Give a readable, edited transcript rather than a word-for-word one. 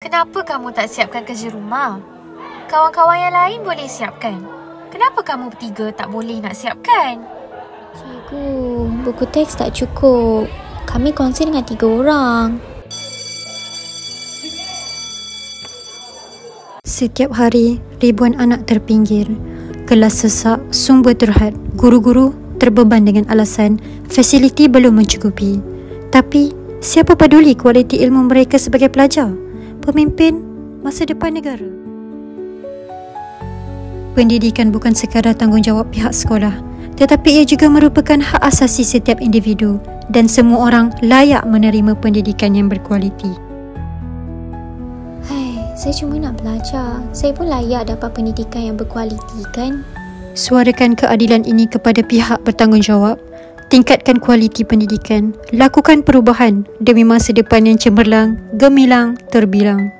Kenapa kamu tak siapkan kerja rumah? Kawan-kawan yang lain boleh siapkan. Kenapa kamu bertiga tak boleh nak siapkan? Cikgu, buku teks tak cukup. Kami kongsi dengan 3 orang. Setiap hari, ribuan anak terpinggir. Kelas sesak, sumber terhad. Guru-guru terbeban dengan alasan fasiliti belum mencukupi. Tapi, siapa peduli kualiti ilmu mereka sebagai pelajar? Pemimpin masa depan negara. Pendidikan bukan sekadar tanggungjawab pihak sekolah, tetapi ia juga merupakan hak asasi setiap individu dan semua orang layak menerima pendidikan yang berkualiti. Hai, saya cuma nak belajar. Saya pun layak dapat pendidikan yang berkualiti, kan? Suarakan keadilan ini kepada pihak bertanggungjawab. Tingkatkan kualiti pendidikan. Lakukan perubahan demi masa depan yang cemerlang, gemilang, terbilang.